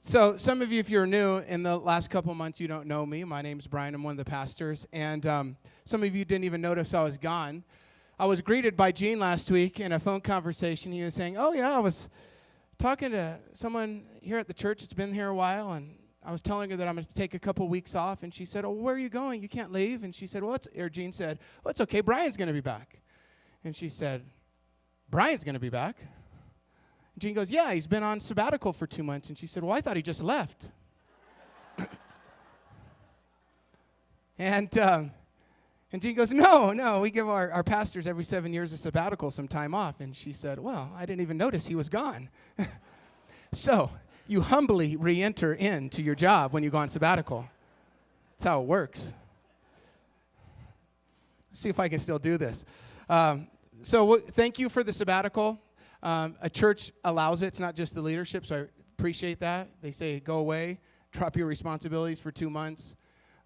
So some of you, if you're new in the last couple months, you don't know me. My name's Brian. I'm one of the pastors. And some of you didn't even notice I was gone. I was greeted by Gene last week in a phone conversation. He was saying, oh, yeah, I was talking to someone here at the church that's been here a while, and I was telling her that I'm going to take a couple weeks off. And she said, oh, where are you going? You can't leave. And she said, Gene said, well, it's okay. Brian's going to be back. And she said, Brian's going to be back? Gene goes, yeah, he's been on sabbatical for 2 months. And she said, well, I thought he just left. and Gene goes, no, we give our pastors every 7 years a sabbatical, some time off. And she said, well, I didn't even notice he was gone. So you humbly re-enter into your job when you go on sabbatical. That's how it works. Let's see if I can still do this. Thank you for the sabbatical. A church allows it. It's not just the leadership, so I appreciate that. They say, go away, drop your responsibilities for 2 months,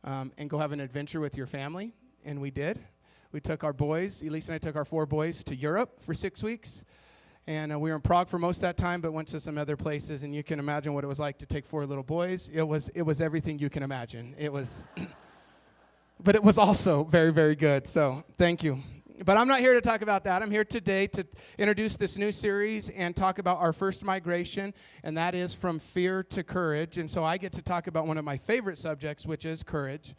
and go have an adventure with your family. And we did. We took our boys, Elise and I took our 4 boys to Europe for 6 weeks. And we were in Prague for most of that time, but went to some other places. And you can imagine what it was like to take 4 little boys. It was everything you can imagine. It was, but it was also very, very good. So thank you. But I'm not here to talk about that. I'm here today to introduce this new series and talk about our first migration, and that is from fear to courage. And so I get to talk about one of my favorite subjects, which is courage.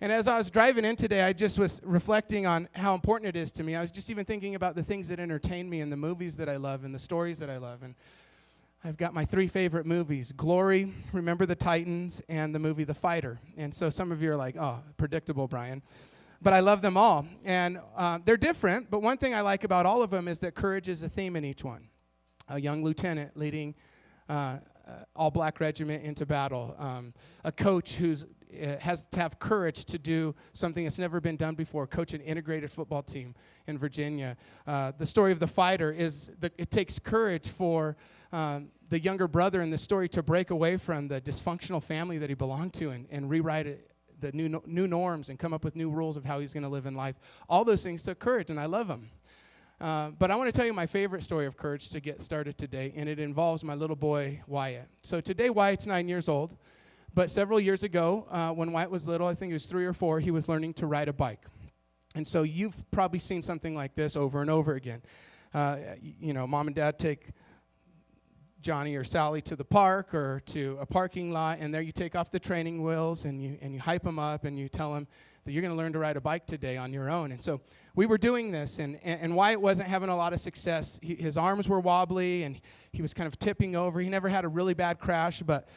And as I was driving in today, I just was reflecting on how important it is to me. I was just even thinking about the things that entertain me and the movies that I love and the stories that I love. And I've got my 3 favorite movies: Glory, Remember the Titans, and the movie The Fighter. And so some of you are like, oh, predictable, Brian. But I love them all, and they're different, but one thing I like about all of them is that courage is a theme in each one. A young lieutenant leading all-black regiment into battle. A coach who's has to have courage to do something that's never been done before, coach an integrated football team in Virginia. The story of the fighter is it takes courage for the younger brother in the story to break away from the dysfunctional family that he belonged to and rewrite it. The new norms and come up with new rules of how he's going to live in life. All those things took courage, and I love them. But I want to tell you my favorite story of courage to get started today, and it involves my little boy, Wyatt. So today, Wyatt's 9 years old, but several years ago, when Wyatt was little, I think he was 3 or 4, he was learning to ride a bike. And so you've probably seen something like this over and over again. Mom and dad take Johnny or Sally to the park or to a parking lot, and there you take off the training wheels and you hype them up and you tell them that you're going to learn to ride a bike today on your own. And so we were doing this, and Wyatt wasn't having a lot of success. His arms were wobbly, and he was kind of tipping over. He never had a really bad crash, but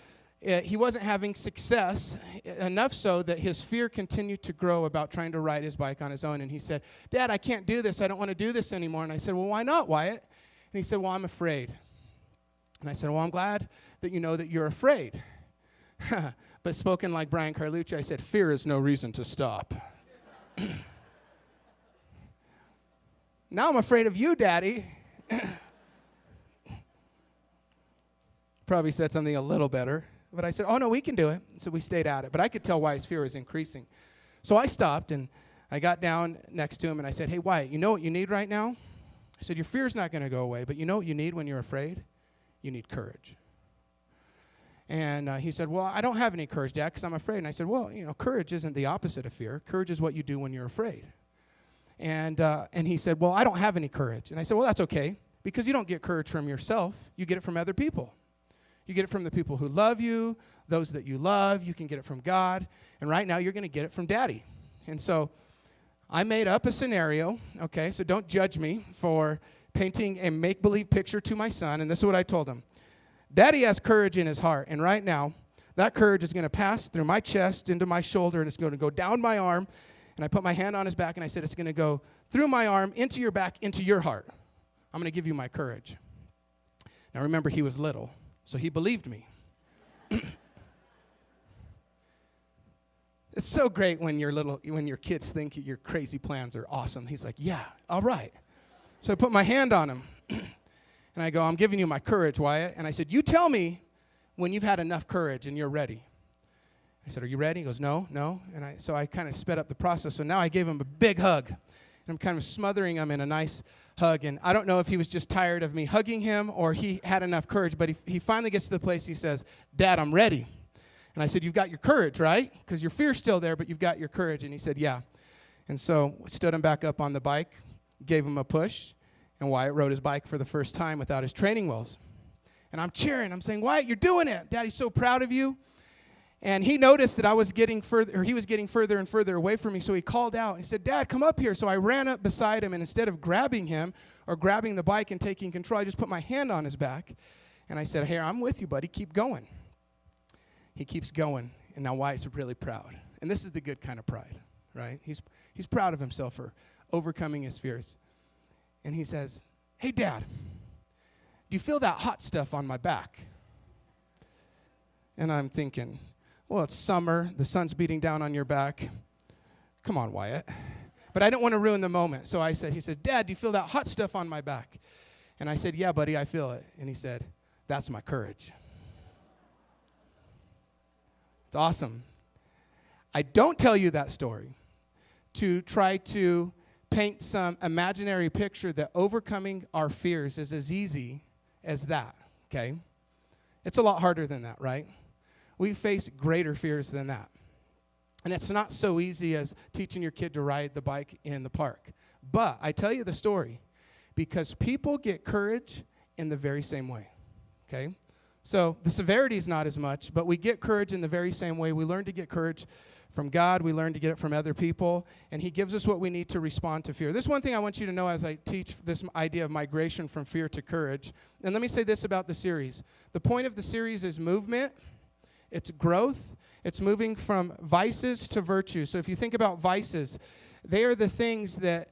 he wasn't having success, enough so that his fear continued to grow about trying to ride his bike on his own. And he said, Dad, I can't do this. I don't want to do this anymore. And I said, well, why not, Wyatt? And he said, well, I'm afraid. And I said, well, I'm glad that you know that you're afraid. But spoken like Brian Carlucci, I said, fear is no reason to stop. Now I'm afraid of you, Daddy. Probably said something a little better. But I said, oh, no, we can do it. So we stayed at it. But I could tell Wyatt's fear was increasing. So I stopped, and I got down next to him, and I said, hey, Wyatt, you know what you need right now? I said, your fear's not going to go away, but you know what you need when you're afraid? You need courage. And he said, well, I don't have any courage, Dad, because I'm afraid. And I said, well, courage isn't the opposite of fear. Courage is what you do when you're afraid. And he said, well, I don't have any courage. And I said, well, that's okay, because you don't get courage from yourself. You get it from other people. You get it from the people who love you, those that you love. You can get it from God. And right now you're going to get it from Daddy. And so I made up a scenario, okay? So don't judge me for painting a make-believe picture to my son, and this is what I told him. Daddy has courage in his heart, and right now, that courage is going to pass through my chest, into my shoulder, and it's going to go down my arm, and I put my hand on his back, and I said, it's going to go through my arm, into your back, into your heart. I'm going to give you my courage. Now, remember, he was little, so he believed me. It's so great when your kids think your crazy plans are awesome. He's like, yeah, all right. So I put my hand on him, and I go, I'm giving you my courage, Wyatt. And I said, you tell me when you've had enough courage and you're ready. I said, are you ready? He goes, no. And so I kind of sped up the process. So now I gave him a big hug, and I'm kind of smothering him in a nice hug. And I don't know if he was just tired of me hugging him or he had enough courage, but he finally gets to the place he says, Dad, I'm ready. And I said, you've got your courage, right? Because your fear's still there, but you've got your courage. And he said, yeah. And so stood him back up on the bike, gave him a push, and Wyatt rode his bike for the first time without his training wheels. And I'm cheering. I'm saying, Wyatt, you're doing it. Daddy's so proud of you. And he noticed that I was getting further, or he was getting further and further away from me, so he called out. He said, Dad, come up here. So I ran up beside him, and instead of grabbing him or grabbing the bike and taking control, I just put my hand on his back. And I said, here, I'm with you, buddy. Keep going. He keeps going, and now Wyatt's really proud. And this is the good kind of pride, right? He's proud of himself for overcoming his fears. And he says, hey, Dad, do you feel that hot stuff on my back? And I'm thinking, well, it's summer. The sun's beating down on your back. Come on, Wyatt. But I didn't want to ruin the moment. So he said, Dad, do you feel that hot stuff on my back? And I said, yeah, buddy, I feel it. And he said, that's my courage. It's awesome. I don't tell you that story to try to paint some imaginary picture that overcoming our fears is as easy as that, okay? It's a lot harder than that, right? We face greater fears than that. And it's not so easy as teaching your kid to ride the bike in the park. But I tell you the story because people get courage in the very same way, okay? So the severity is not as much, but we get courage in the very same way. We learn to get courage from God. We learn to get it from other people. And he gives us what we need to respond to fear. This one thing I want you to know as I teach this idea of migration from fear to courage. And let me say this about the series. The point of the series is movement. It's growth. It's moving from vices to virtues. So if you think about vices, they are the things that,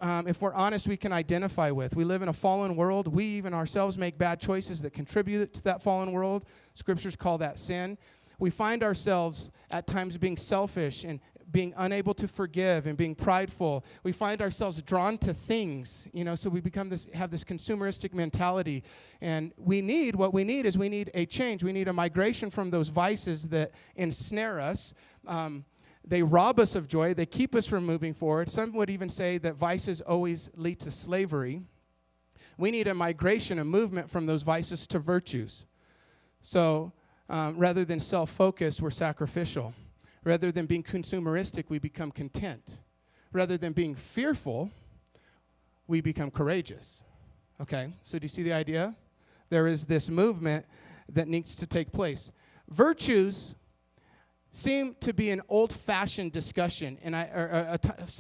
if we're honest, we can identify with. We live in a fallen world. We even ourselves make bad choices that contribute to that fallen world. Scriptures call that sin. We find ourselves at times being selfish and being unable to forgive and being prideful. We find ourselves drawn to things, so we have this consumeristic mentality. And what we need is a change. We need a migration from those vices that ensnare us. They rob us of joy. They keep us from moving forward. Some would even say that vices always lead to slavery. We need a migration, a movement from those vices to virtues. So rather than self-focused, we're sacrificial. Rather than being consumeristic, we become content. Rather than being fearful, we become courageous. Okay, so do you see the idea? There is this movement that needs to take place. Virtues seem to be an old-fashioned discussion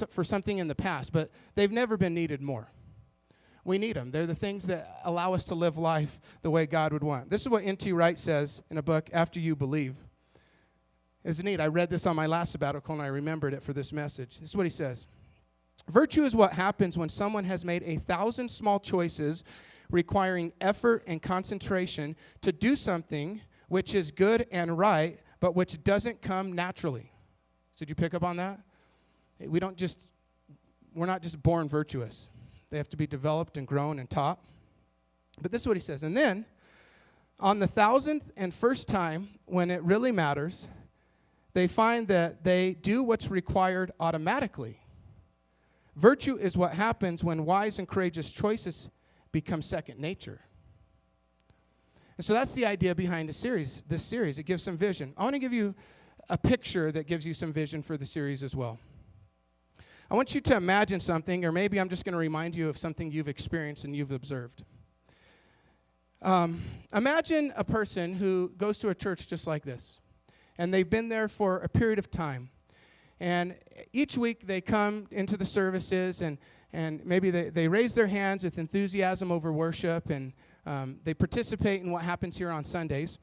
for something in the past, but they've never been needed more. We need them. They're the things that allow us to live life the way God would want. This is what N.T. Wright says in a book, After You Believe. It's neat. I read this on my last sabbatical, and I remembered it for this message. This is what he says. Virtue is what happens when someone has made 1,000 small choices requiring effort and concentration to do something which is good and right, but which doesn't come naturally. So did you pick up on that? We're not just born virtuous. They have to be developed and grown and taught. But this is what he says. And then, on the 1,000th and first time, when it really matters, they find that they do what's required automatically. Virtue is what happens when wise and courageous choices become second nature. And so that's the idea behind this series. It gives some vision. I want to give you a picture that gives you some vision for the series as well. I want you to imagine something, or maybe I'm just going to remind you of something you've experienced and you've observed. Imagine a person who goes to a church just like this, and they've been there for a period of time. And each week they come into the services, and maybe they raise their hands with enthusiasm over worship, and they participate in what happens here on Sundays.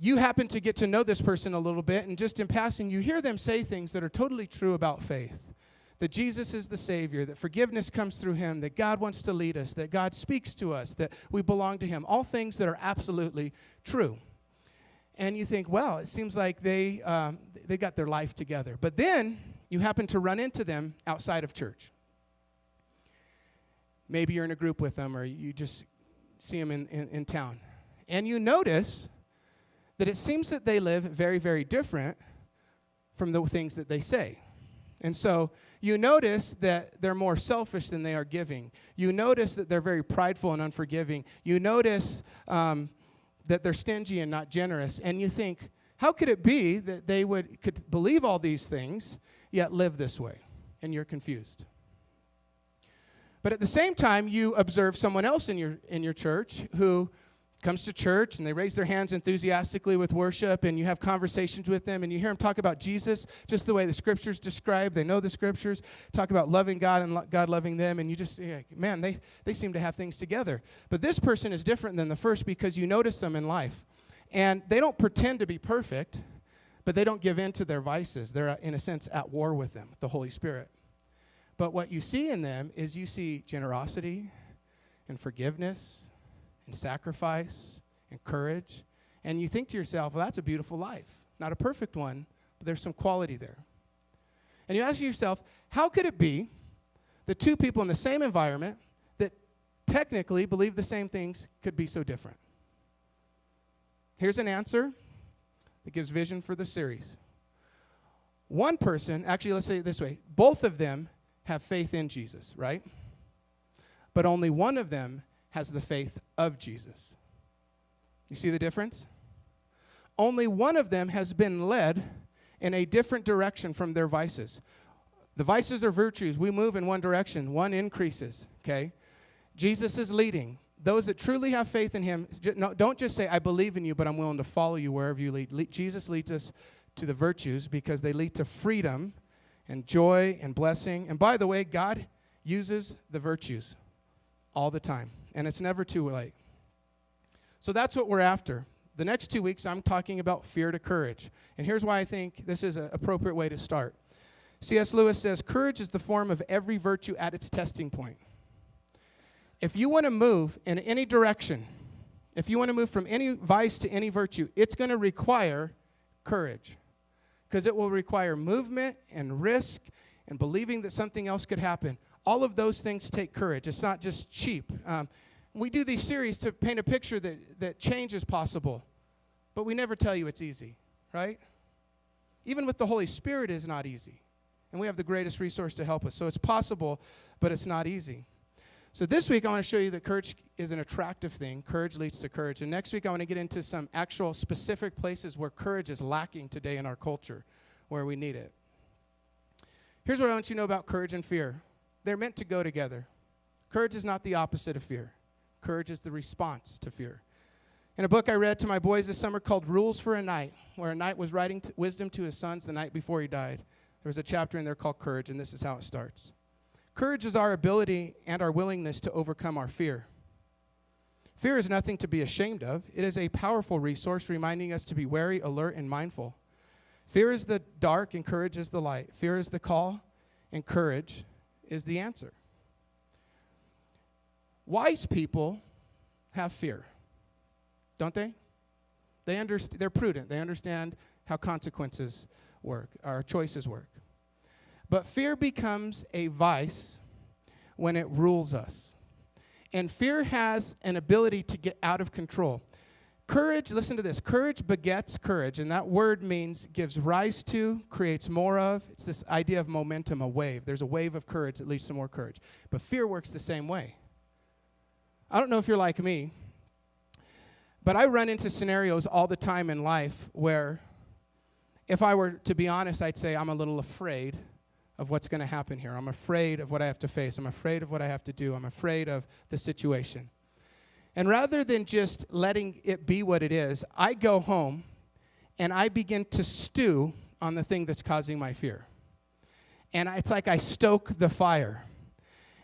You happen to get to know this person a little bit, and just in passing, you hear them say things that are totally true about faith. That Jesus is the Savior, that forgiveness comes through Him, that God wants to lead us, that God speaks to us, that we belong to Him. All things that are absolutely true. And you think, well, it seems like they got their life together. But then you happen to run into them outside of church. Maybe you're in a group with them, or you just see them in town. And you notice that it seems that they live very, very different from the things that they say. And so you notice that they're more selfish than they are giving. You notice that they're very prideful and unforgiving. You notice that they're stingy and not generous. And you think, how could it be that they could believe all these things, yet live this way? And you're confused. But at the same time, you observe someone else in your church who comes to church and they raise their hands enthusiastically with worship, and you have conversations with them and you hear them talk about Jesus just the way the scriptures describe. They know the scriptures, talk about loving God and God loving them, and you just say, man, they seem to have things together. But this person is different than the first because you notice them in life. And they don't pretend to be perfect, but they don't give in to their vices. They're, in a sense, at war with them, the Holy Spirit. But what you see in them is you see generosity and forgiveness and sacrifice and courage. And you think to yourself, well, that's a beautiful life. Not a perfect one, but there's some quality there. And you ask yourself, how could it be that two people in the same environment that technically believe the same things could be so different? Here's an answer that gives vision for the series. One person, actually, let's say it this way, both of them have faith in Jesus, right? But only one of them has the faith of Jesus. You see the difference? Only one of them has been led in a different direction from their vices. The vices are virtues. We move in one direction. One increases, okay? Jesus is leading. Those that truly have faith in him, don't just say, I believe in you, but I'm willing to follow you wherever you lead. Jesus leads us to the virtues because they lead to freedom and joy and blessing. And by the way, God uses the virtues all the time. And it's never too late. So that's what we're after. The next 2 weeks, I'm talking about fear to courage. And here's why I think this is an appropriate way to start. C.S. Lewis says, courage is the form of every virtue at its testing point. If you want to move in any direction, if you want to move from any vice to any virtue, it's going to require courage. Because it will require movement and risk and believing that something else could happen. All of those things take courage. It's not just cheap. We do these series to paint a picture that change is possible, but we never tell you it's easy, right? Even with the Holy Spirit, it is not easy, and we have the greatest resource to help us. So it's possible, but it's not easy. So this week, I want to show you that courage is an attractive thing. Courage leads to courage. And next week, I want to get into some actual specific places where courage is lacking today in our culture, where we need it. Here's what I want you to know about courage and fear. They're meant to go together. Courage is not the opposite of fear. Courage is the response to fear. In a book I read to my boys this summer called Rules for a Knight, where a knight was writing wisdom to his sons the night before he died, there was a chapter in there called Courage, and this is how it starts. Courage is our ability and our willingness to overcome our fear. Fear is nothing to be ashamed of. It is a powerful resource reminding us to be wary, alert, and mindful. Fear is the dark, and courage is the light. Fear is the call, and courage is the answer. Wise people have fear, don't they? They're prudent. They understand how consequences work, our choices work. But fear becomes a vice when it rules us. And fear has an ability to get out of control. Courage, listen to this, courage begets courage, and that word means gives rise to, creates more of. It's this idea of momentum, a wave. There's a wave of courage that leads to more courage. But fear works the same way. I don't know if you're like me, but I run into scenarios all the time in life where if I were to be honest, I'd say I'm a little afraid of what's going to happen here. I'm afraid of what I have to face. I'm afraid of what I have to do. I'm afraid of the situation. And rather than just letting it be what it is, I go home and I begin to stew on the thing that's causing my fear. And it's like I stoke the fire.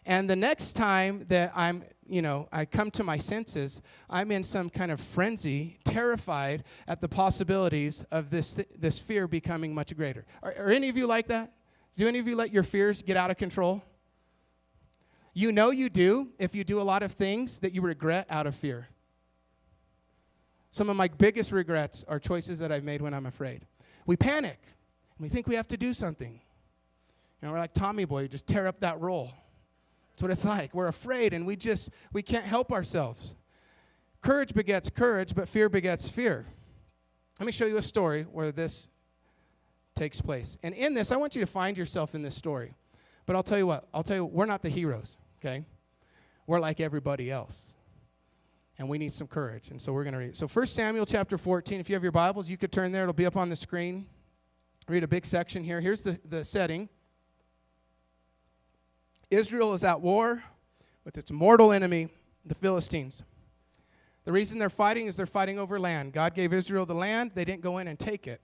And the next time that I come to my senses, I'm in some kind of frenzy, terrified at the possibilities of this fear becoming much greater. Are any of you like that? Do any of you let your fears get out of control? You know you do if you do a lot of things that you regret out of fear. Some of my biggest regrets are choices that I've made when I'm afraid. We panic. And we think we have to do something. We're like Tommy Boy, just tear up that roll. That's what it's like. We're afraid, and we can't help ourselves. Courage begets courage, but fear begets fear. Let me show you a story where this takes place. And in this, I want you to find yourself in this story. But I'll tell you what. We're not the heroes, okay? We're like everybody else. And we need some courage. And so we're going to read. So 1 Samuel chapter 14. If you have your Bibles, you could turn there. It'll be up on the screen. Read a big section here. Here's the setting. Israel is at war with its mortal enemy, the Philistines. The reason they're fighting is they're fighting over land. God gave Israel the land. They didn't go in and take it.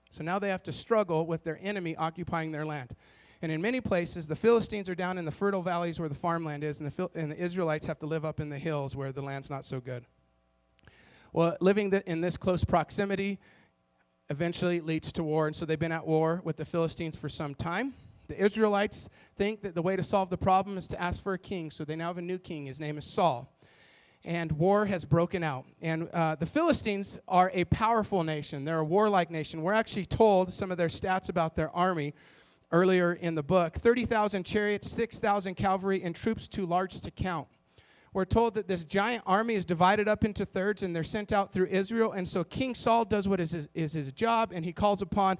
So now they have to struggle with their enemy occupying their land. And in many places, the Philistines are down in the fertile valleys where the farmland is, and the Israelites have to live up in the hills where the land's not so good. Well, living in this close proximity eventually leads to war, and so they've been at war with the Philistines for some time. The Israelites think that the way to solve the problem is to ask for a king, so they now have a new king. His name is Saul. And war has broken out. And the Philistines are a powerful nation. They're a warlike nation. We're actually told some of their stats about their army earlier in the book. 30,000 chariots, 6,000 cavalry, and troops too large to count. We're told that this giant army is divided up into thirds, and they're sent out through Israel. And so King Saul does what is his job, and he calls upon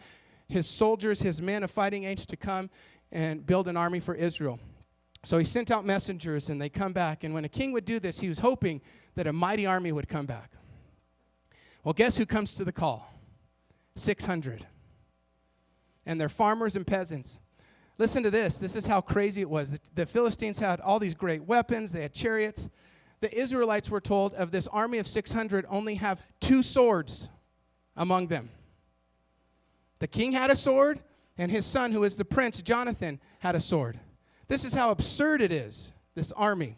his soldiers, his men of fighting age, to come and build an army for Israel. So he sent out messengers, and they come back. And when a king would do this, he was hoping that a mighty army would come back. Well, guess who comes to the call? 600. And they're farmers and peasants. Listen to this. This is how crazy it was. The Philistines had all these great weapons. They had chariots. The Israelites were told of this army of 600 only have 2 swords among them. The king had a sword, and his son, who is the prince, Jonathan, had a sword. This is how absurd it is, this army.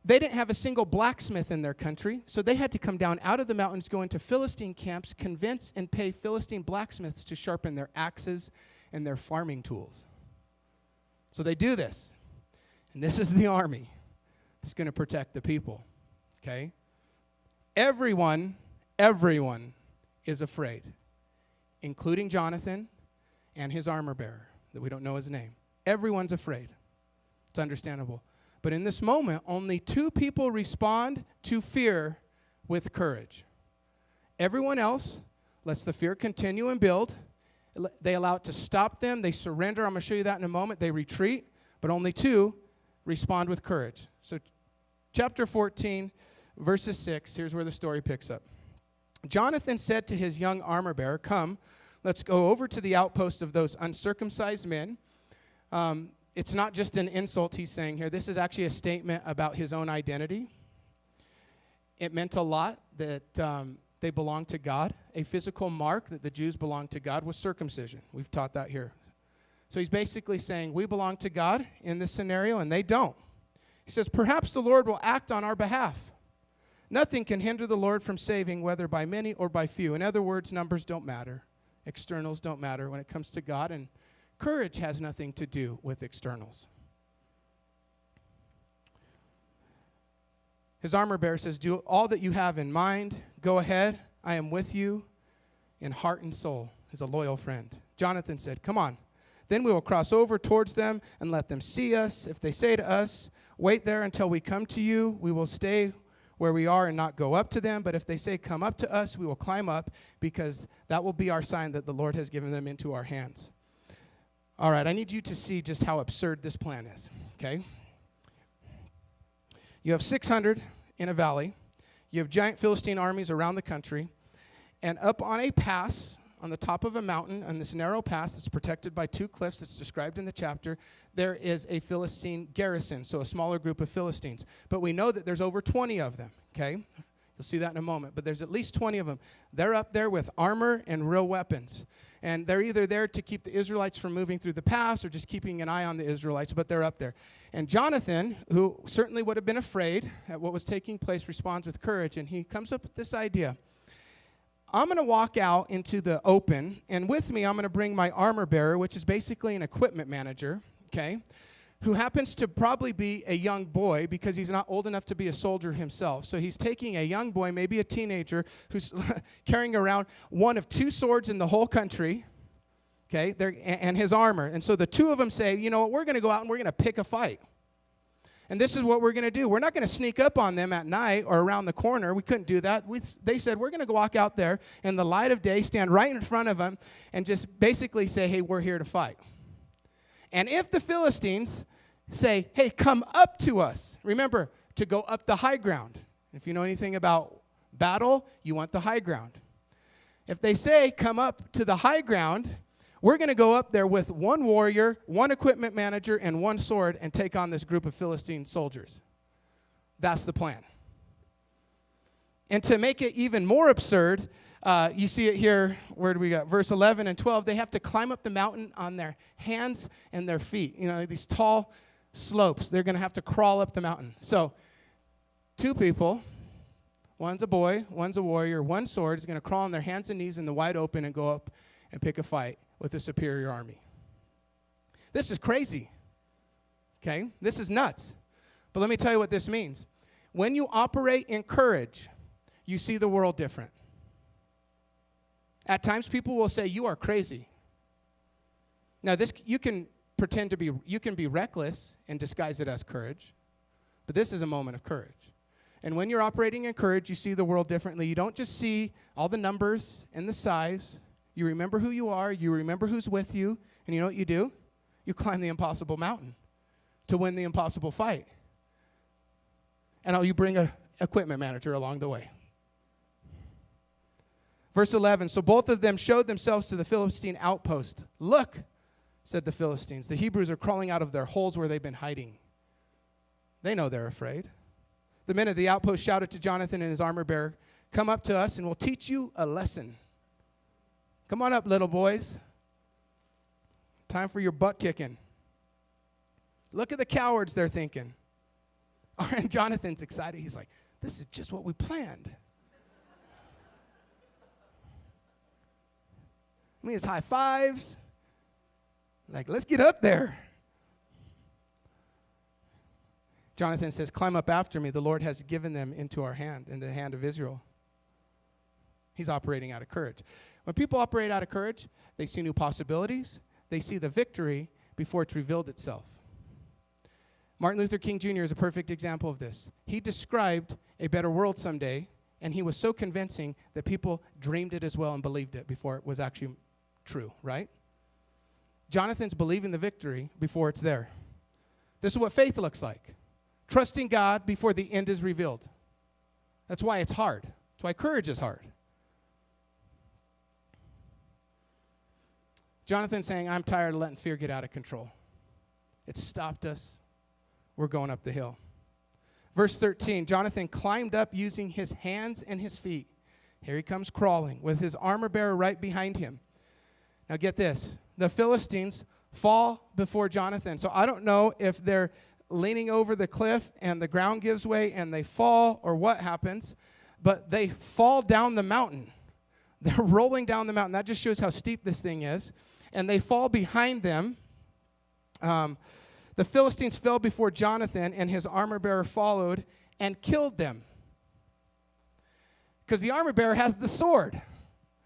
They didn't have a single blacksmith in their country, so they had to come down out of the mountains, go into Philistine camps, convince and pay Philistine blacksmiths to sharpen their axes and their farming tools. So they do this, and this is the army that's going to protect the people, okay? Everyone is afraid, including Jonathan and his armor bearer that we don't know his name. Everyone's afraid. It's understandable. But in this moment, only 2 people respond to fear with courage. Everyone else lets the fear continue and build. They allow it to stop them. They surrender. I'm going to show you that in a moment. They retreat. But only 2 respond with courage. So chapter 14, verses 6, here's where the story picks up. Jonathan said to his young armor bearer, "Come, let's go over to the outpost of those uncircumcised men." It's not just an insult he's saying here. This is actually a statement about his own identity. It meant a lot that they belonged to God. A physical mark that the Jews belonged to God was circumcision. We've taught that here. So he's basically saying, we belong to God in this scenario, and they don't. He says, perhaps the Lord will act on our behalf. Nothing can hinder the Lord from saving, whether by many or by few. In other words, numbers don't matter. Externals don't matter when it comes to God, and courage has nothing to do with externals. His armor bearer says, do all that you have in mind. Go ahead. I am with you in heart and soul. He's a loyal friend. Jonathan said, come on. Then we will cross over towards them and let them see us. If they say to us, wait there until we come to you, we will stay where we are and not go up to them. But if they say, come up to us, we will climb up, because that will be our sign that the Lord has given them into our hands. All right, I need you to see just how absurd this plan is, okay? You have 600 in a valley. You have giant Philistine armies around the country. And up on a pass, on the top of a mountain, on this narrow pass that's protected by 2 cliffs that's described in the chapter, there is a Philistine garrison, so a smaller group of Philistines. But we know that there's over 20 of them, okay? You'll see that in a moment. But there's at least 20 of them. They're up there with armor and real weapons. And they're either there to keep the Israelites from moving through the pass or just keeping an eye on the Israelites, but they're up there. And Jonathan, who certainly would have been afraid at what was taking place, responds with courage, and he comes up with this idea. I'm going to walk out into the open, and with me I'm going to bring my armor bearer, which is basically an equipment manager, okay, who happens to probably be a young boy because he's not old enough to be a soldier himself. So he's taking a young boy, maybe a teenager, who's carrying around one of 2 swords in the whole country, okay, and his armor. And so the 2 of them say, you know what, we're going to go out and we're going to pick a fight. And this is what we're going to do. We're not going to sneak up on them at night or around the corner. We couldn't do that. They said, we're going to walk out there in the light of day, stand right in front of them, and just basically say, hey, we're here to fight. And if the Philistines say, hey, come up to us, remember, to go up the high ground. If you know anything about battle, you want the high ground. If they say, come up to the high ground, we're going to go up there with one warrior, one equipment manager, and one sword and take on this group of Philistine soldiers. That's the plan. And to make it even more absurd, you see it here, where do we got? Verse 11 and 12, they have to climb up the mountain on their hands and their feet. You know, these tall slopes. They're going to have to crawl up the mountain. So, two people, one's a boy, one's a warrior, one sword is going to crawl on their hands and knees in the wide open and go up and pick a fight with a superior army. This is crazy. Okay? This is nuts. But let me tell you what this means. When you operate in courage, you see the world different. At times people will say, you are crazy. Now this, you can be reckless and disguise it as courage, but this is a moment of courage. And when you're operating in courage, you see the world differently. You don't just see all the numbers and the size. You remember who you are. You remember who's with you. And you know what you do? You climb the impossible mountain to win the impossible fight. And you bring an equipment manager along the way. Verse 11, so both of them showed themselves to the Philistine outpost. Look, said the Philistines, the Hebrews are crawling out of their holes where they've been hiding. They know they're afraid. The men of the outpost shouted to Jonathan and his armor bearer, come up to us and we'll teach you a lesson. Come on up, little boys. Time for your butt kicking. Look at the cowards, they're thinking. And Jonathan's excited. He's like, this is just what we planned. I mean, it's high fives. Like, let's get up there. Jonathan says, climb up after me. The Lord has given them into our hand, in the hand of Israel. He's operating out of courage. When people operate out of courage, they see new possibilities. They see the victory before it's revealed itself. Martin Luther King Jr. is a perfect example of this. He described a better world someday, and he was so convincing that people dreamed it as well and believed it before it was actually true, right? Jonathan's believing the victory before it's there. This is what faith looks like. Trusting God before the end is revealed. That's why it's hard. That's why courage is hard. Jonathan's saying, I'm tired of letting fear get out of control. It's stopped us. We're going up the hill. Verse 13, Jonathan climbed up using his hands and his feet. Here he comes crawling with his armor bearer right behind him. Now get this. The Philistines fall before Jonathan. So I don't know if they're leaning over the cliff and the ground gives way and they fall or what happens, but they fall down the mountain. They're rolling down the mountain. That just shows how steep this thing is. And they fall behind them. The Philistines fell before Jonathan, and his armor bearer followed and killed them. Because the armor bearer has the sword.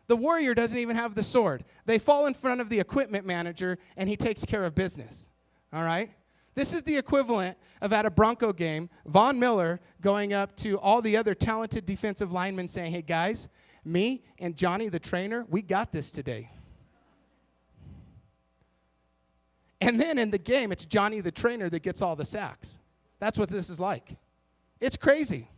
The warrior doesn't even have the sword. They fall in front of the equipment manager, and he takes care of business. All right? This is the equivalent of at a Bronco game, Von Miller going up to all the other talented defensive linemen saying, hey, guys, me and Johnny the trainer, we got this today. And then in the game, it's Johnny the trainer that gets all the sacks. That's what this is like. It's crazy.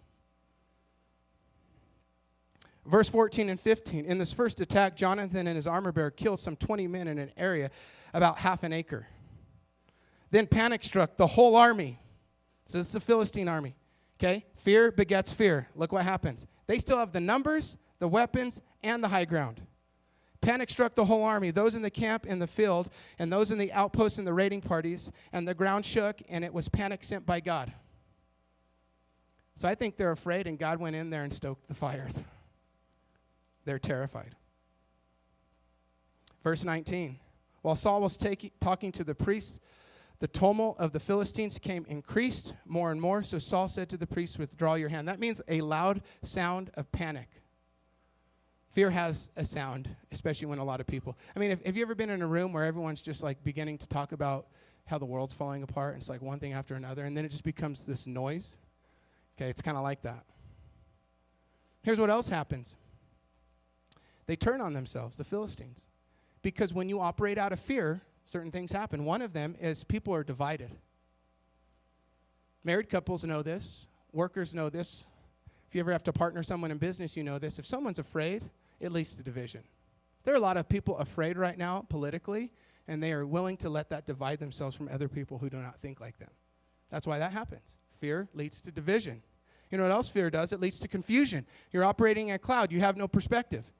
Verse 14 and 15. In this first attack, Jonathan and his armor bearer killed some 20 men in an area about half an acre. Then panic struck the whole army. So this is the Philistine army. Okay? Fear begets fear. Look what happens. They still have the numbers, the weapons, and the high ground. Panic struck the whole army, those in the camp, in the field, and those in the outposts and the raiding parties, and the ground shook, and it was panic sent by God. So I think they're afraid, and God went in there and stoked the fires. They're terrified. Verse 19. While Saul was talking to the priests, the tumult of the Philistines came increased more and more, so Saul said to the priests, withdraw your hand. That means a loud sound of panic. Fear has a sound, especially when a lot of people. I mean, have you ever been in a room where everyone's just like beginning to talk about how the world's falling apart. And it's like one thing after another. And then it just becomes this noise. Okay, it's kind of like that. Here's what else happens. They turn on themselves, the Philistines. Because when you operate out of fear, certain things happen. One of them is people are divided. Married couples know this. Workers know this. If you ever have to partner someone in business, you know this. If someone's afraid, it leads to division. There are a lot of people afraid right now politically, and they are willing to let that divide themselves from other people who do not think like them. That's why that happens. Fear leads to division. You know what else fear does? It leads to confusion. You're operating in a cloud. You have no perspective.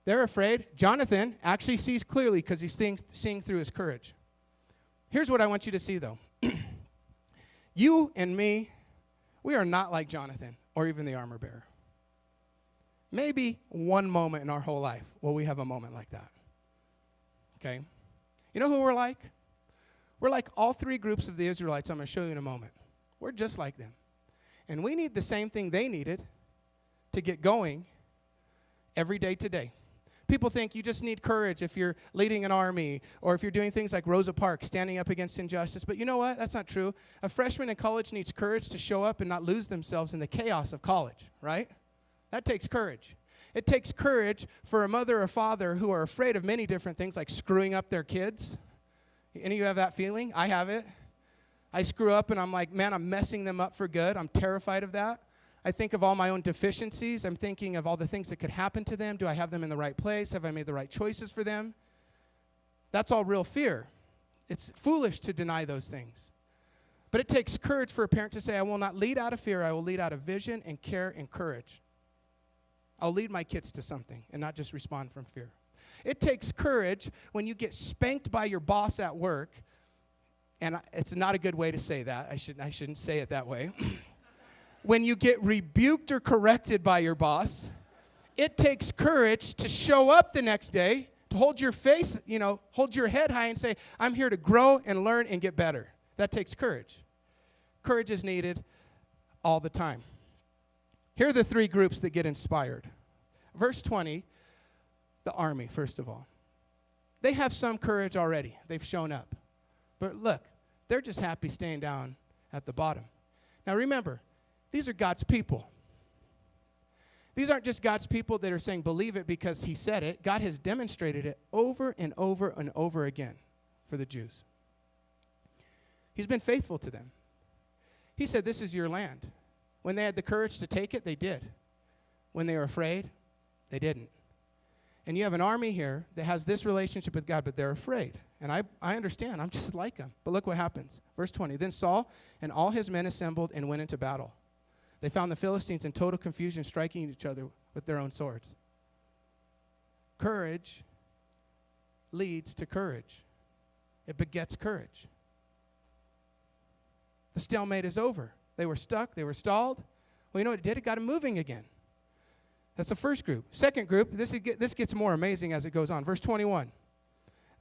They're afraid. Jonathan actually sees clearly because he's seeing through his courage. Here's what I want you to see, though. You and me, we are not like Jonathan or even the armor bearer. Maybe one moment in our whole life will we have a moment like that. Okay? You know who we're like? We're like all three groups of the Israelites I'm going to show you in a moment. We're just like them. And we need the same thing they needed to get going every day today. People think you just need courage if you're leading an army or if you're doing things like Rosa Parks, standing up against injustice. But you know what? That's not true. A freshman in college needs courage to show up and not lose themselves in the chaos of college, right? That takes courage. It takes courage for a mother or father who are afraid of many different things like screwing up their kids. Any of you have that feeling? I have it. I screw up and I'm like, man, I'm messing them up for good. I'm terrified of that. I think of all my own deficiencies. I'm thinking of all the things that could happen to them. Do I have them in the right place? Have I made the right choices for them? That's all real fear. It's foolish to deny those things. But it takes courage for a parent to say, I will not lead out of fear. I will lead out of vision and care and courage. I'll lead my kids to something and not just respond from fear. It takes courage when you get spanked by your boss at work. And it's not a good way to say that. I shouldn't say it that way. When you get rebuked or corrected by your boss, it takes courage to show up the next day, to hold your face, hold your head high and say, I'm here to grow and learn and get better. That takes courage. Courage is needed all the time. Here are the three groups that get inspired. Verse 20, the army, first of all. They have some courage already. They've shown up. But look, they're just happy staying down at the bottom. Now remember, these are God's people. These aren't just God's people that are saying believe it because he said it. God has demonstrated it over and over and over again for the Jews. He's been faithful to them. He said, this is your land. When they had the courage to take it, they did. When they were afraid, they didn't. And you have an army here that has this relationship with God, but they're afraid. And I understand. I'm just like them. But look what happens. Verse 20. Then Saul and all his men assembled and went into battle. They found the Philistines in total confusion, striking each other with their own swords. Courage leads to courage. It begets courage. The stalemate is over. They were stuck. They were stalled. Well, you know what it did? It got them moving again. That's the first group. Second group, this gets more amazing as it goes on. Verse 21.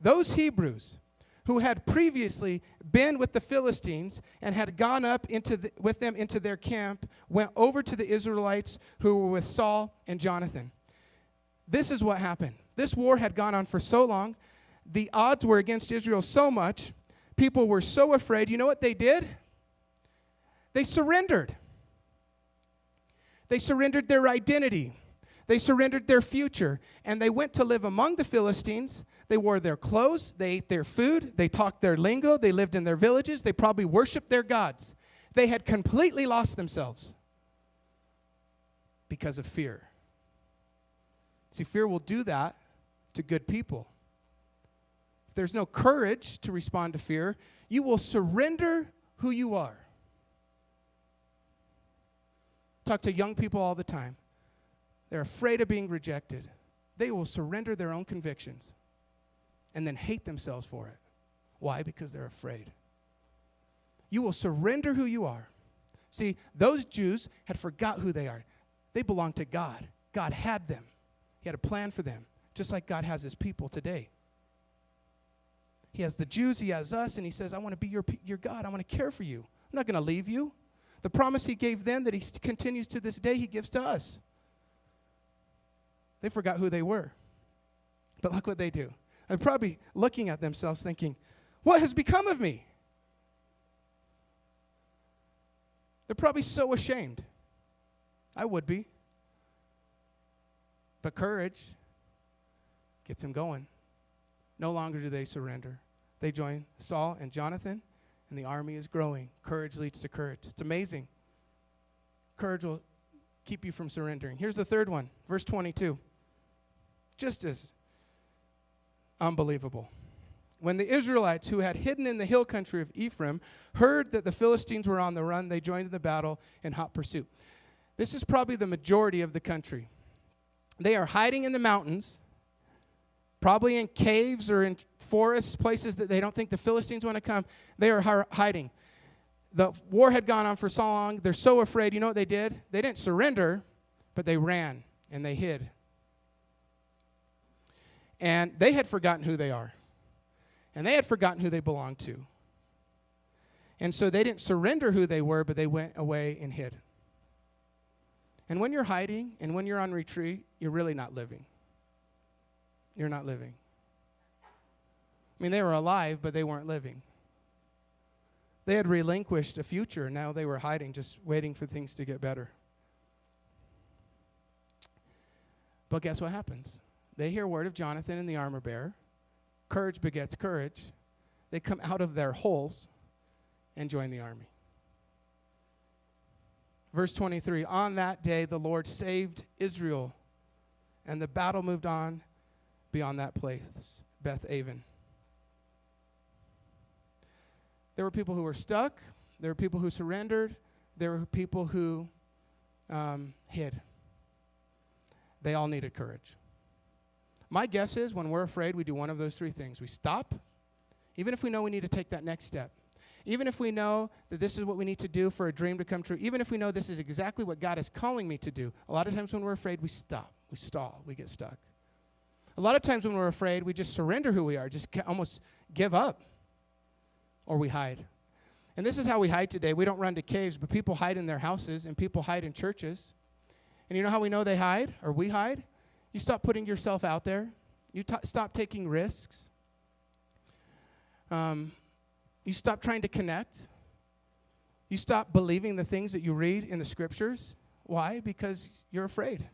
Those Hebrews who had previously been with the Philistines and had gone up with them into their camp went over to the Israelites who were with Saul and Jonathan. This is what happened. This war had gone on for so long. The odds were against Israel so much. People were so afraid. You know what they did? They surrendered. They surrendered their identity. They surrendered their future. And they went to live among the Philistines. They wore their clothes. They ate their food. They talked their lingo. They lived in their villages. They probably worshiped their gods. They had completely lost themselves because of fear. See, fear will do that to good people. If there's no courage to respond to fear, you will surrender who you are. Talk to young people all the time. They're afraid of being rejected. They will surrender their own convictions and then hate themselves for it. Why? Because they're afraid. You will surrender who you are. See, those Jews had forgot who they are. They belonged to God. God had them. He had a plan for them, just like God has his people today. He has the Jews, he has us, and he says, I want to be your God. I want to care for you. I'm not going to leave you. The promise he gave them that he continues to this day, he gives to us. They forgot who they were. But look what they do. They're probably looking at themselves thinking, What has become of me? They're probably so ashamed. I would be. But courage gets them going. No longer do they surrender. They join Saul and Jonathan, and the army is growing. Courage leads to courage. It's amazing. Courage will keep you from surrendering. Here's the third one, verse 22. Just as unbelievable. When the Israelites, who had hidden in the hill country of Ephraim, heard that the Philistines were on the run, they joined in the battle in hot pursuit. This is probably the majority of the country. They are hiding in the mountains, probably in caves or in forests, places that they don't think the Philistines want to come. They are hiding. The war had gone on for so long. They're so afraid. You know what they did? They didn't surrender, but they ran and they hid. And they had forgotten who they are. And they had forgotten who they belonged to. And so they didn't surrender who they were, but they went away and hid. And when you're hiding and when you're on retreat, you're really not living. You're not living. I mean, they were alive, but they weren't living. They had relinquished a future. Now they were hiding, just waiting for things to get better. But guess what happens? They hear word of Jonathan and the armor bearer. Courage begets courage. They come out of their holes and join the army. Verse 23, on that day the Lord saved Israel, and the battle moved on beyond that place, Beth Aven. There were people who were stuck. There were people who surrendered. There were people who hid. They all needed courage. My guess is when we're afraid, we do one of those three things. We stop, even if we know we need to take that next step. Even if we know that this is what we need to do for a dream to come true. Even if we know this is exactly what God is calling me to do. A lot of times when we're afraid, we stop. We stall. We get stuck. A lot of times when we're afraid, we just surrender who we are. Just almost give up. Or we hide. And this is how we hide today. We don't run to caves, but people hide in their houses and people hide in churches. And you know how we know they hide or we hide? You stop putting yourself out there. You stop taking risks. You stop trying to connect. You stop believing the things that you read in the scriptures. Why? Because you're afraid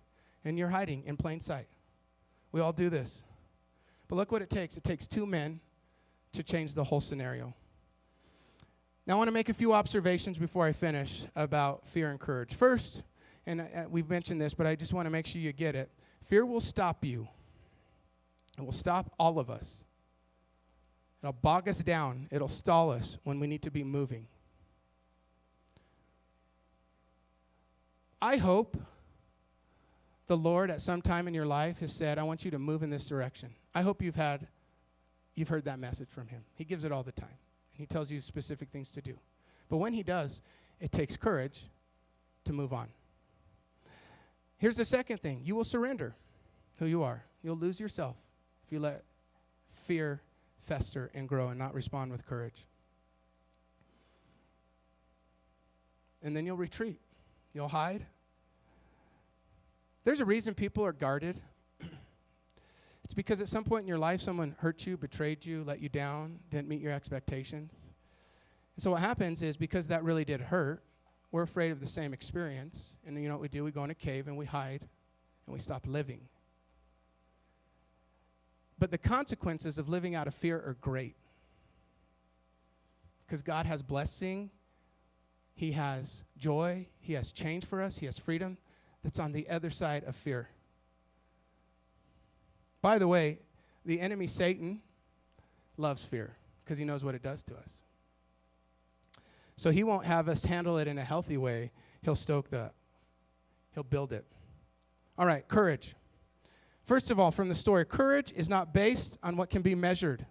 and you're hiding in plain sight. We all do this. But look what it takes. It takes two men to change the whole scenario. Now I want to make a few observations before I finish about fear and courage. First, and we've mentioned this, but I just want to make sure you get it. Fear will stop you. It will stop all of us. It'll bog us down. It'll stall us when we need to be moving. I hope the Lord at some time in your life has said, I want you to move in this direction. I hope you've heard that message from him. He gives it all the time. He tells you specific things to do. But when he does, it takes courage to move on. Here's the second thing. You will surrender who you are. You'll lose yourself if you let fear fester and grow and not respond with courage. And then you'll retreat. You'll hide. There's a reason people are guarded. It's because at some point in your life, someone hurt you, betrayed you, let you down, didn't meet your expectations. And so what happens is because that really did hurt, we're afraid of the same experience. And you know what we do? We go in a cave and we hide and we stop living. But the consequences of living out of fear are great. Because God has blessing. He has joy. He has change for us. He has freedom that's on the other side of fear. By the way, the enemy, Satan, loves fear because he knows what it does to us. So he won't have us handle it in a healthy way. He'll he'll build it. All right, courage. First of all, from the story, courage is not based on what can be measured.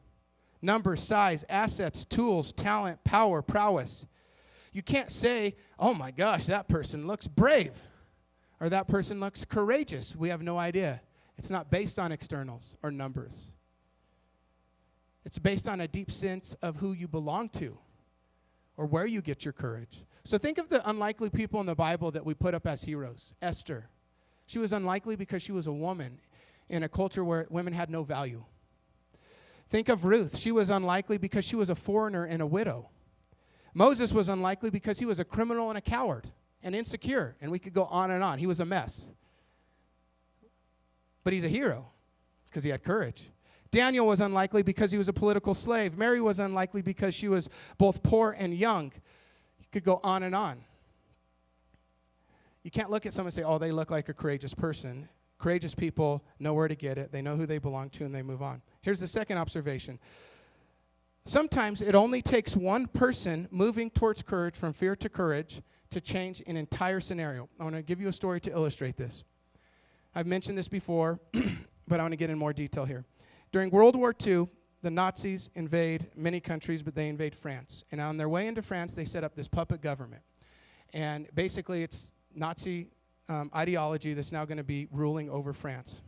Numbers, size, assets, tools, talent, power, prowess. You can't say, oh my gosh, that person looks brave, or that person looks courageous. We have no idea. It's not based on externals or numbers. It's based on a deep sense of who you belong to or where you get your courage. So think of the unlikely people in the Bible that we put up as heroes. Esther. She was unlikely because she was a woman in a culture where women had no value. Think of Ruth. She was unlikely because she was a foreigner and a widow. Moses was unlikely because he was a criminal and a coward and insecure, and we could go on and on. He was a mess. But he's a hero because he had courage. Daniel was unlikely because he was a political slave. Mary was unlikely because she was both poor and young. You could go on and on. You can't look at someone and say, oh, they look like a courageous person. Courageous people know where to get it. They know who they belong to, and they move on. Here's the second observation. Sometimes it only takes one person moving towards courage from fear to courage to change an entire scenario. I want to give you a story to illustrate this. I've mentioned this before, but I want to get in more detail here. During World War II, the Nazis invade many countries, but they invade France. And on their way into France, they set up this puppet government. And basically, it's Nazi ideology that's now going to be ruling over France.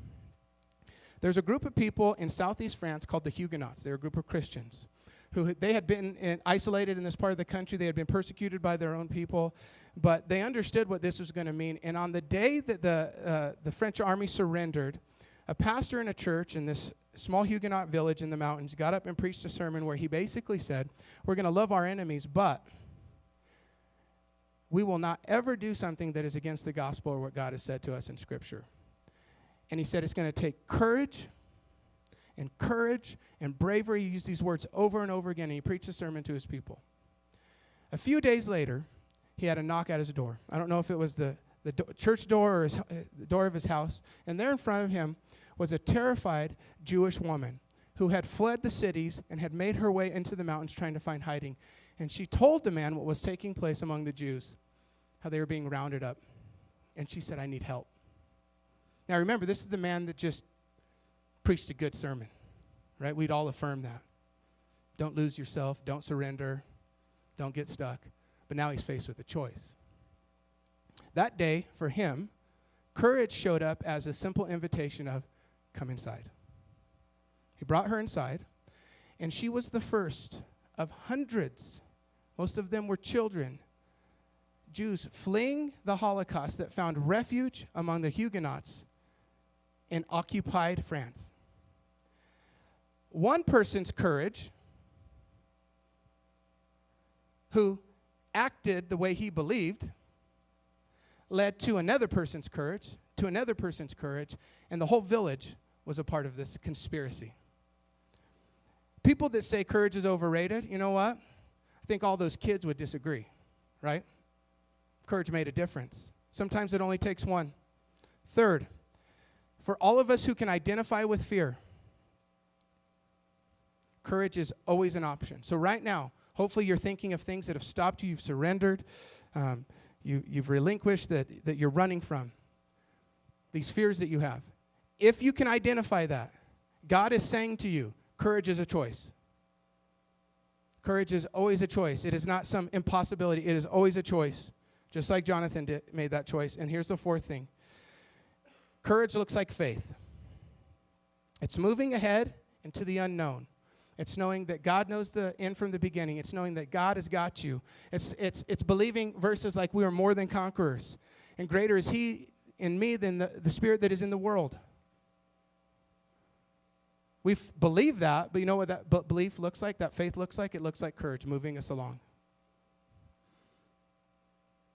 There's a group of people in southeast France called the Huguenots. They're a group of Christians who they had been isolated in this part of the country. They had been persecuted by their own people, but they understood what this was going to mean. And on the day that the French army surrendered, a pastor in a church in this small Huguenot village in the mountains got up and preached a sermon where he basically said, we're going to love our enemies, but we will not ever do something that is against the gospel or what God has said to us in Scripture. And he said it's going to take courage and bravery. He used these words over and over again, and he preached a sermon to his people. A few days later, he had a knock at his door. I don't know if it was the church door or the door of his house. And there in front of him was a terrified Jewish woman who had fled the cities and had made her way into the mountains trying to find hiding. And she told the man what was taking place among the Jews, how they were being rounded up. And she said, I need help. Now remember, this is the man that just preached a good sermon, right? We'd all affirm that. Don't lose yourself. Don't surrender. Don't get stuck. But now he's faced with a choice. That day, for him, courage showed up as a simple invitation of, come inside. He brought her inside, and she was the first of hundreds, most of them were children, Jews fleeing the Holocaust that found refuge among the Huguenots in occupied France. One person's courage, who acted the way he believed, led to another person's courage, and the whole village was a part of this conspiracy. People that say courage is overrated, you know what? I think all those kids would disagree, right? Courage made a difference. Sometimes it only takes one. Third, for all of us who can identify with fear, courage is always an option. So right now, hopefully you're thinking of things that have stopped you, you've surrendered, you've relinquished that you're running from, these fears that you have. If you can identify that, God is saying to you, courage is a choice. Courage is always a choice. It is not some impossibility. It is always a choice, just like Jonathan made that choice. And here's the fourth thing. Courage looks like faith. It's moving ahead into the unknown. It's knowing that God knows the end from the beginning. It's knowing that God has got you. It's believing verses like we are more than conquerors, and greater is He in me than the spirit that is in the world. We believe that, but you know what that belief looks like, that faith looks like? It looks like courage moving us along.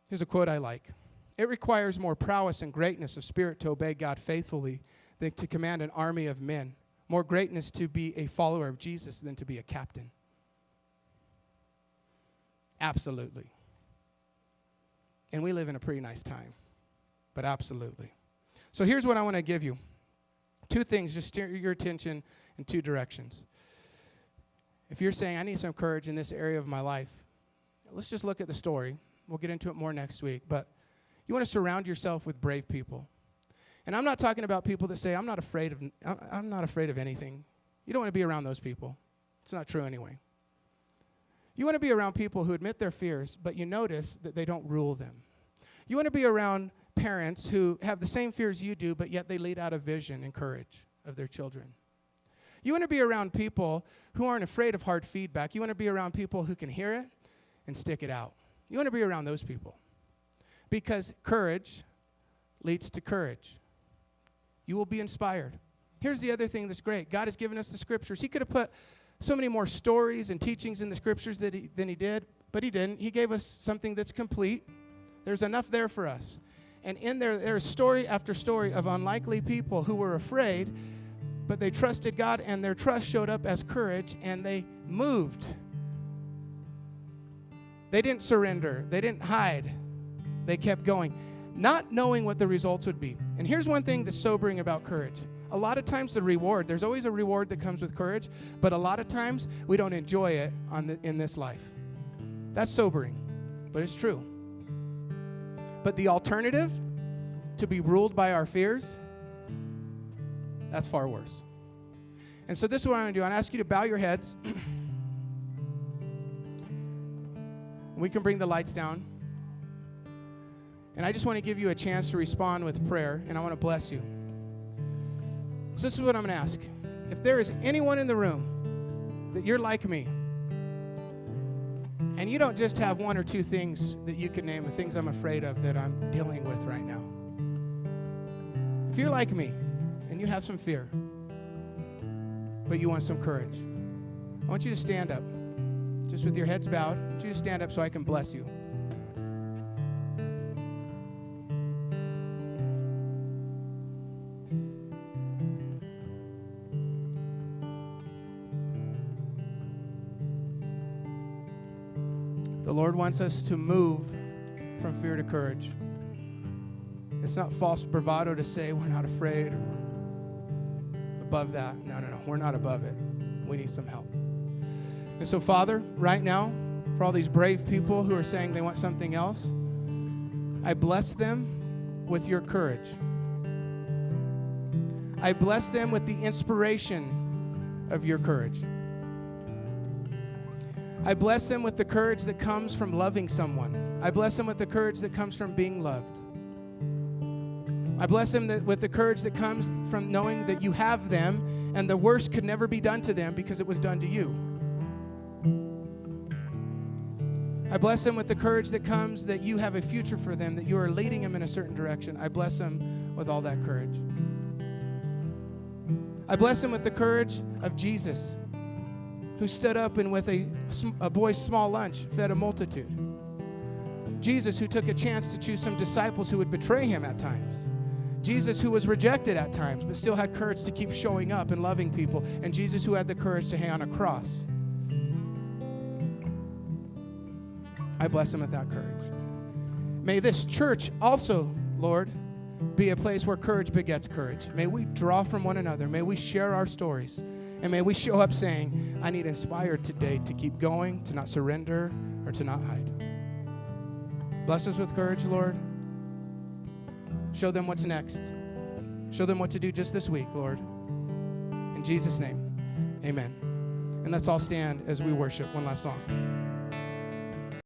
Here's a quote I like. It requires more prowess and greatness of spirit to obey God faithfully than to command an army of men. More greatness to be a follower of Jesus than to be a captain. Absolutely. And we live in a pretty nice time, but absolutely. So here's what I want to give you. Two things, just steer your attention in two directions. If you're saying, I need some courage in this area of my life, let's just look at the story. We'll get into it more next week. But you want to surround yourself with brave people. And I'm not talking about people that say, I'm not afraid of anything. You don't want to be around those people. It's not true anyway. You want to be around people who admit their fears, but you notice that they don't rule them. You want to be around parents who have the same fears you do, but yet they lead out a vision and courage of their children. You want to be around people who aren't afraid of hard feedback. You want to be around people who can hear it and stick it out. You want to be around those people. Because courage leads to courage. You will be inspired. Here's the other thing that's great. God has given us the scriptures. He could have put so many more stories and teachings in the scriptures than he did, but he didn't. He gave us something that's complete. There's enough there for us. And in there's story after story of unlikely people who were afraid, but they trusted God, and their trust showed up as courage, and they moved. They didn't surrender. They didn't hide. They kept going, not knowing what the results would be. And here's one thing that's sobering about courage. A lot of times the reward, there's always a reward that comes with courage, but a lot of times we don't enjoy it in this life. That's sobering, but it's true. But the alternative, to be ruled by our fears, that's far worse. And so this is what I'm going to do. I'm going to ask you to bow your heads. We can bring the lights down. And I just want to give you a chance to respond with prayer, and I want to bless you. So this is what I'm going to ask. If there is anyone in the room that you're like me, and you don't just have one or two things that you can name, the things I'm afraid of that I'm dealing with right now. If you're like me, and you have some fear, but you want some courage, I want you to stand up. Just with your heads bowed, I want you to stand up so I can bless you. The Lord wants us to move from fear to courage. It's not false bravado to say we're not afraid or above that. No. We're not above it. We need some help. And so, Father, right now, for all these brave people who are saying they want something else, I bless them with your courage. I bless them with the inspiration of your courage. I bless them with the courage that comes from loving someone. I bless them with the courage that comes from being loved. I bless them with the courage that comes from knowing that you have them and the worst could never be done to them because it was done to you. I bless them with the courage that comes that you have a future for them, that you are leading them in a certain direction. I bless them with all that courage. I bless them with the courage of Jesus, who stood up and with a boy's small lunch fed a multitude. Jesus, who took a chance to choose some disciples who would betray him at times. Jesus, who was rejected at times, but still had courage to keep showing up and loving people. And Jesus, who had the courage to hang on a cross. I bless him with that courage. May this church also, Lord, be a place where courage begets courage. May we draw from one another. May we share our stories. And may we show up saying, I need inspired today to keep going, to not surrender, or to not hide. Bless us with courage, Lord. Show them what's next. Show them what to do just this week, Lord. In Jesus' name, amen. And let's all stand as we worship one last song.